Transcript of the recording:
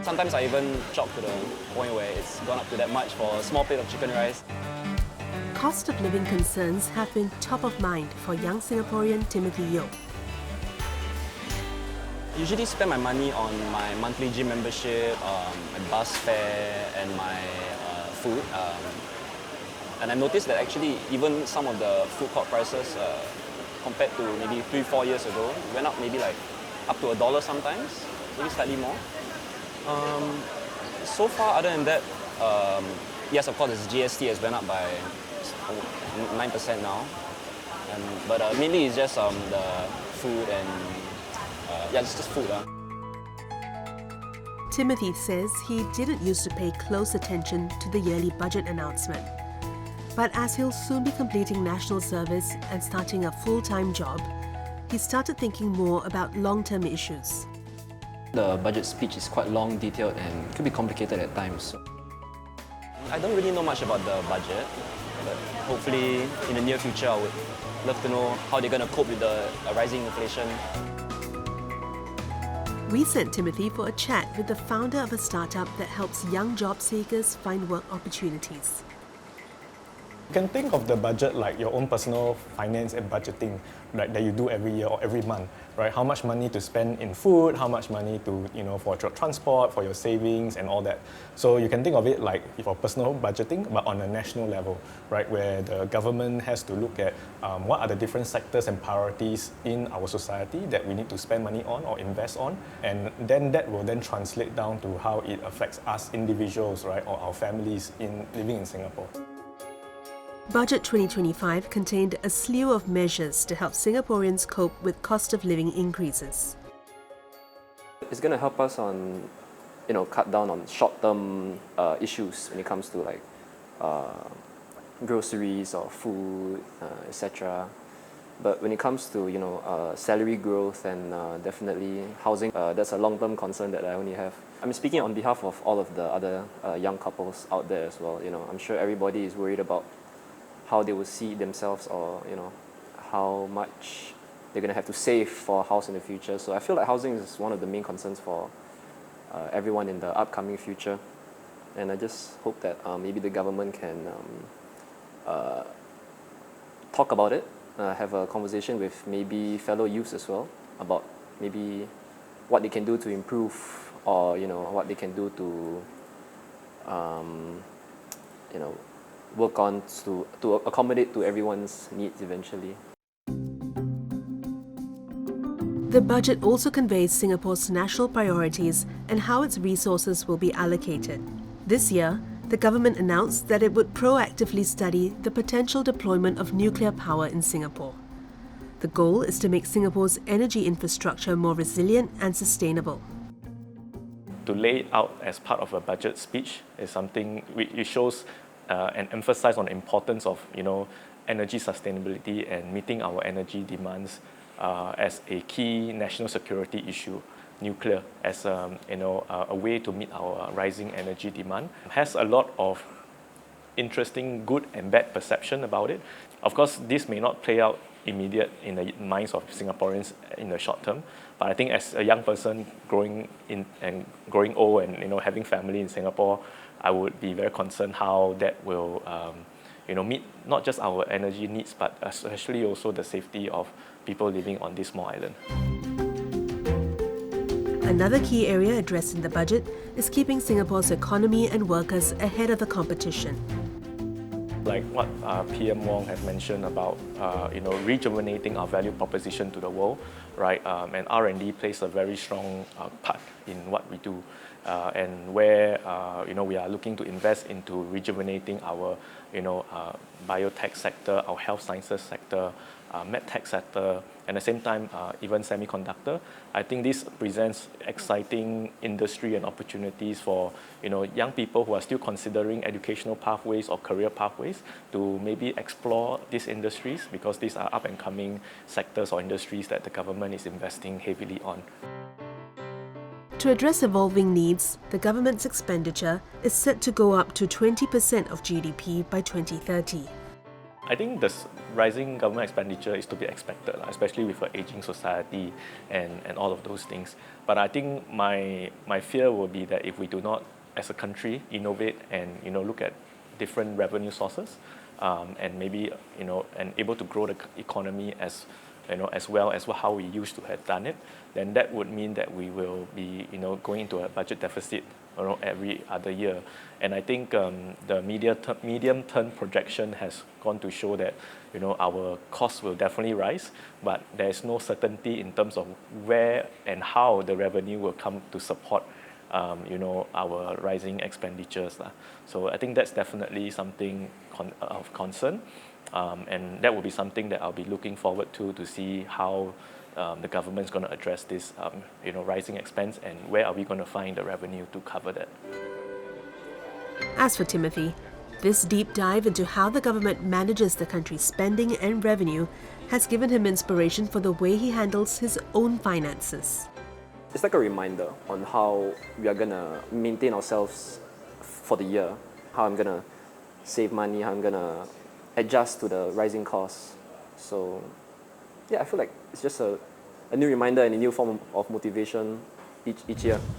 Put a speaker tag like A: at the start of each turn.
A: Sometimes I even shop to the point where it's gone up to that much for a small plate of chicken rice.
B: Cost of living concerns have been top of mind for young Singaporean Timothy Yeo.
A: I usually spend my money on my monthly gym membership, my bus fare and my food. And I noticed that actually even some of the food court prices compared to maybe 3-4 years ago went up maybe like up to $1 sometimes, maybe slightly more. So far other than that, yes of course the GST has went up by 9% now. But mainly it's just the food and yeah, it's just food.
B: Timothy says he didn't used to pay close attention to the yearly budget announcement. But as he'll soon be completing national service and starting a full-time job, he started thinking more about long-term issues.
A: The budget speech is quite long, detailed and could be complicated at times. I don't really know much about the budget, but hopefully in the near future I would love to know how they're going to cope with the rising inflation.
B: We sent Timothy for a chat with the founder of a startup that helps young job seekers find work opportunities.
C: You can think of the budget like your own personal finance and budgeting, right, that you do every year or every month, right? How much money to spend in food, how much money to, for your transport, for your savings and all that. So you can think of it like for personal budgeting, but on a national level, right, where the government has to look at what are the different sectors and priorities in our society that we need to spend money on or invest on, and then that will then translate down to how it affects us individuals, right, or our families living in Singapore.
B: Budget 2025 contained a slew of measures to help Singaporeans cope with cost of living increases.
A: It's going to help us on, cut down on short-term issues when it comes to like groceries or food, etc. But when it comes to salary growth and definitely housing, that's a long-term concern that I only have. I'm speaking on behalf of all of the other young couples out there as well. I'm sure everybody is worried about how they will see themselves, or how much they're going to have to save for a house in the future. So I feel like housing is one of the main concerns for everyone in the upcoming future, and I just hope that maybe the government can talk about it, have a conversation with maybe fellow youths as well about maybe what they can do to improve, or what they can do to work on to accommodate to everyone's needs eventually.
B: The budget also conveys Singapore's national priorities and how its resources will be allocated. This year, the government announced that it would proactively study the potential deployment of nuclear power in Singapore. The goal is to make Singapore's energy infrastructure more resilient and sustainable.
C: To lay it out as part of a budget speech is something it shows and emphasize on the importance of energy sustainability and meeting our energy demands as a key national security issue. Nuclear as a way to meet our rising energy demand has a lot of interesting good and bad perception about it. Of course, this may not play out immediate in the minds of Singaporeans in the short term, but I think as a young person growing old and having family in Singapore, I would be very concerned how that will meet not just our energy needs, but especially also the safety of people living on this small island.
B: Another key area addressed in the budget is keeping Singapore's economy and workers ahead of the competition.
C: Like what PM Wong has mentioned about rejuvenating our value proposition to the world, right? And R&D plays a very strong part in what we do, and where we are looking to invest into rejuvenating our biotech sector, our health sciences sector, medtech sector, and at the same time even semiconductor. I think this presents exciting industry and opportunities for young people who are still considering educational pathways or career pathways to maybe explore these industries, because these are up and coming sectors or industries that the government is investing heavily on.
B: To address evolving needs, the government's expenditure is set to go up to 20% of GDP by 2030.
C: I think this rising government expenditure is to be expected, especially with an aging society and all of those things. But I think my fear will be that if we do not, as a country, innovate and look at different revenue sources, and maybe and able to grow the economy as as well as how we used to have done it, then that would mean that we will be going into a budget deficit every other year. And I think the medium-term projection has gone to show that our costs will definitely rise, but there is no certainty in terms of where and how the revenue will come to support our rising expenditures. So I think that's definitely something of concern. And that will be something that I'll be looking forward to see how the government's going to address this rising expense, and where are we going to find the revenue to cover that.
B: As for Timothy, this deep dive into how the government manages the country's spending and revenue has given him inspiration for the way he handles his own finances.
A: It's like a reminder on how we are gonna maintain ourselves for the year, how I'm gonna save money, how I'm gonna adjust to the rising costs. So yeah, I feel like it's just a new reminder and a new form of motivation each year.